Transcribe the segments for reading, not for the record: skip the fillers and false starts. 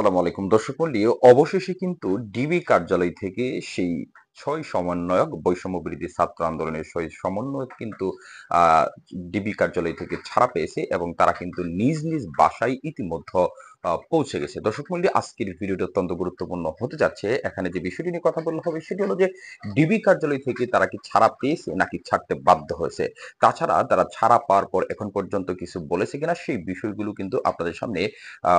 আসসালামু আলাইকুম দর্শক মণ্ডলী, অবশেষে কিন্তু ডিবি কার্যালয় থেকে সেই ৬ সমন্বয়ক বৈষম্য বিরোধী ছাত্র আন্দোলনের ৬ সমন্বয়ক কিন্তু আহ, ডিবি কার্যালয় থেকে ছাড়া পেয়েছে এবং তারা কিন্তু নিজ নিজ বাসায় ইতিমধ্যে পৌঁছে গেছে। দর্শক মণ্ডলী, আজকের ভিডিওটি অত্যন্ত গুরুত্বপূর্ণ হতে যাচ্ছে। এখানে যে বিষয়টি নিয়ে কথা বলতে হবে সেটি হলো যে ডিবি কার্যালয় থেকে তারা কি ছাড়া পেয়েছে নাকি ছাড়তে বাধ্য হয়েছে। তাছাড়া তারা ছাড়া পাওয়ার পর এখন পর্যন্ত কিছু বলেছে কিনা সেই বিষয়গুলো কিন্তু আপনাদের সামনে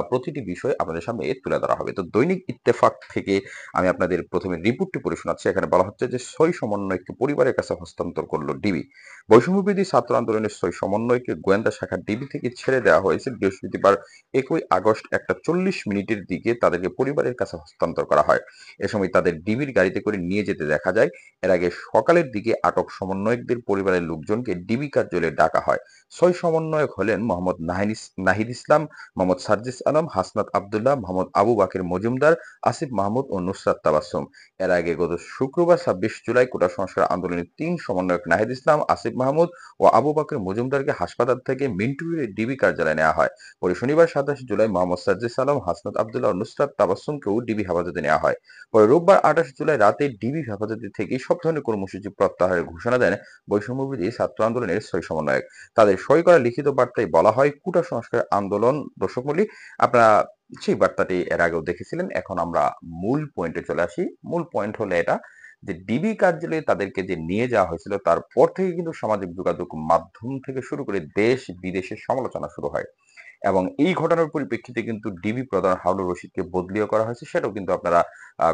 প্রতিটি বিষয় আপনাদের সামনে তুলে ধরা হবে। তো দৈনিক ইত্তেফাক থেকে আমি আপনাদের প্রথমে রিপোর্টটি পড়ে শোনাচ্ছি। এখানে বলা হচ্ছে যে ৬ সমন্বয়ককে পরিবারের কাছে হস্তান্তর করলো ডিবি। বৈষম্যবিরোধী ছাত্র আন্দোলনের ৬ সমন্বয়কে গোয়েন্দা শাখা ডিবি থেকে ছেড়ে দেওয়া হয়েছে। বৃহস্পতিবার ১ আগস্ট ১:৪০ দিকে তাদেরকে পরিবারের কাছে হস্তান্তর করা হয়। এ সময় তাদের ডিবির গাড়িতে করে নিয়ে যেতে দেখা যায়। এর আগে সকালের দিকে আটক সমন্বয়কদের পরিবারের লোকজনকে ডিবি কার্যালয়ে ডাকা হয়। ৬ সমন্বয়ক হলেন মোহাম্মদ নাহিদ ইসলাম, মোহাম্মদ সার্জিস আলম, হাসনাত আবদুল্লাহ, মোহাম্মদ আবু বাকের মজুমদার, আসিফ মাহমুদ ও নুসরাত তাবাসসুম। এর আগে গত শুক্রবার ২৬ জুলাই কোটা সংস্কার আন্দোলনের ৩ সমন্বয়ক নাহিদ ইসলাম, আসিফ মাহমুদ ও আবু বাকের মজুমদারকে হাসপাতাল থেকে মিন্টুর ডিবি কার্যালয়ে নেওয়া হয়। পরে শনিবার ২৭ জুলাই মোহাম্মদ সার্জিস আলম, হাসনাত আবদুল্লাহ ও নুসরাত তাবাসসুমকেও ডিবি হেফাজতে নেওয়া হয়। পরে রোববার ২৮ জুলাই রাতে ডিবি হেফাজতে থেকে সব ধরনের কর্মসূচি প্রত্যাহারের ঘোষণা দেন বৈষম্যবিরোধী ছাত্র আন্দোলনের ৬ সমন্বয়ক। তাদের সই করা লিখিত বার্তায় বলা হয়, কোটা সংস্কার আন্দোলন দর্শক মণ্ডলী, আপনারা সেই বার্তাটি এর আগেও দেখেছিলেন। এখন আমরা মূল পয়েন্টে চলে আসি। মূল পয়েন্ট হলো এটা যে ডিবি কার্যালয়ে তাদেরকে যে নিয়ে যাওয়া হয়েছিল তারপর থেকে কিন্তু সামাজিক যোগাযোগ মাধ্যম থেকে শুরু করে দেশ বিদেশের সমালোচনা শুরু হয় এবং এই ঘটনার পরিপ্রেক্ষিতে কিন্তু ডিবি প্রধান হারুনুর রশিদকে বদলিও করা হয়েছে। সেটাও কিন্তু আপনারা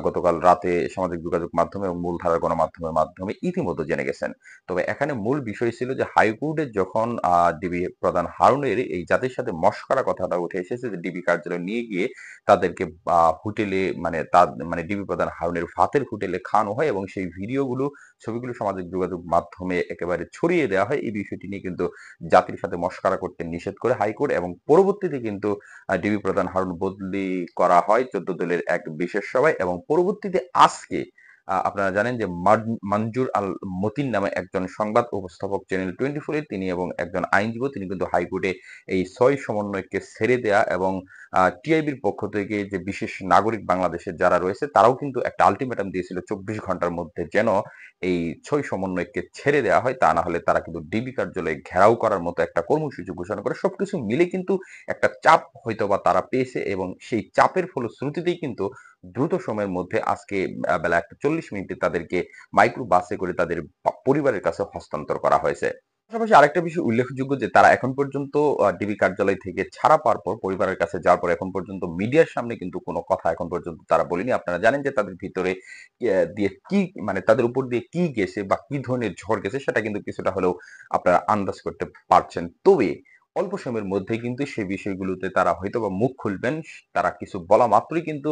গতকাল রাতে সামাজিক যোগাযোগ মাধ্যমে এবং মূলধারার গণমাধ্যমের মাধ্যমে ইতিমধ্যে জেনে গেছেন। তবে এখানে মূল বিষয় ছিল যে হাইকোর্টে যখন ডিবি প্রধান হারুনের এই জাতির সাথে মশকরা কথাটা উঠে এসেছে যে ডিবি কার্যালয়ে নিয়ে গিয়ে তাদেরকে হোটেলে মানে ডিবি প্রধান হারুনের ভাতের হোটেলে খাওয়ানো হয় এবং সেই ভিডিওগুলো ছবিগুলো সামাজিক যোগাযোগ মাধ্যমে একেবারে ছড়িয়ে দেওয়া হয়। এই বিষয়টি নিয়ে কিন্তু জাতির সাথে মশকরা করতে নিষেধ করে হাইকোর্ট এবং পরবর্তীতে কিন্তু ডিবি প্রধান হারুন বদলি করা হয় ১৪ দলের এক বিশেষ সভায় এবং পরবর্তীতে আজকে আপনারা জানেন যে মঞ্জুর আল মতিন নামে একজন সংবাদ উপস্থাপক চ্যানেল 24 এর তিনি এবং একজন আইনজীবী তিনি কিন্তু হাইকোর্টে এই ৬ সমন্বয়ককে ছেড়ে দেয়া এবং টিআইবির পক্ষ থেকে যে বিশেষ নাগরিক বাংলাদেশের যারা রয়েছে তারাও কিন্তু একটা আলটিমেটাম দিয়েছিল ২৪ ঘন্টার মধ্যে যেন এই ৬ সমন্বয়ককে ছেড়ে দেওয়া হয়, তা না হলে তারা কিন্তু ডিবি কার্যালয়ে ঘেরাও করার মতো একটা কর্মসূচি ঘোষণা করে। সবকিছু মিলে কিন্তু একটা চাপ হয়তোবা তারা পেয়েছে এবং সেই চাপের ফলশ্রুতিতেই কিন্তু দ্রুত সময়ের মধ্যে আজকে বেলা ১:৪০ তাদেরকে মাইক্রো বাসে করে তাদের পরিবারের কাছে হস্তান্তর করা হয়েছে। পাশাপাশি আরেকটা বিষয় উল্লেখযোগ্য যে তারা এখন পর্যন্ত ডিবি কার্যালয় থেকে ছাড়া পাওয়ার পর পরিবারের কাছে যাওয়ার পর এখন পর্যন্ত মিডিয়ার সামনে কিন্তু কোনো কথা এখন পর্যন্ত তারা বলেনি। আপনারা জানেন যে তাদের ভিতরে দিয়ে কি মানে তাদের উপর দিয়ে কি গেছে বা কি ধরনের ঝড় গেছে সেটা কিন্তু কিছুটা হলেও আপনারা আন্দাজ করতে পারছেন। তবে অল্প সময়ের মধ্যেই কিন্তু সেই বিষয়গুলোতে তারা হয়তোবা মুখ খুলবেন। তারা কিছু বলা মাত্রই কিন্তু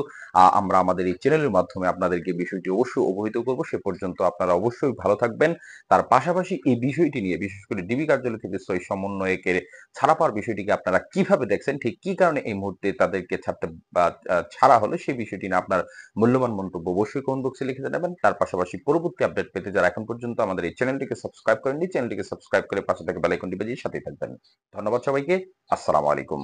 আমরা আমাদের এই চ্যানেলের মাধ্যমে আপনাদেরকে বিষয়টি অবশ্যই অবহিত করব। সে পর্যন্ত আপনারা অবশ্যই ভালো থাকবেন। তার পাশাপাশি এই বিষয়টি নিয়ে বিশেষ করে ডিবি কার্যালয় থেকে ৬ সমন্বয়কের ছাড়া পাওয়ার বিষয়টিকে আপনারা কিভাবে দেখছেন, ঠিক কি কারণে এই মুহূর্তে তাদেরকে ছাড়তে বা ছাড়া হলো সেই বিষয়টি নিয়ে আপনার মূল্যবান মন্তব্য অবশ্যই কমেন্ট বক্সে লিখে জানাবেন। তার পাশাপাশি পরবর্তী আপডেট পেতে যারা এখন পর্যন্ত আমাদের এই চ্যানেলটিকে সাবস্ক্রাইব করেননি, চ্যানেলটিকে সাবস্ক্রাইব করে পাশে থাকা বেল আইকনটি বাজিয়ে সাথেই থাকবেন। ধন্যবাদ সবাইকে। আসসালামু আলাইকুম।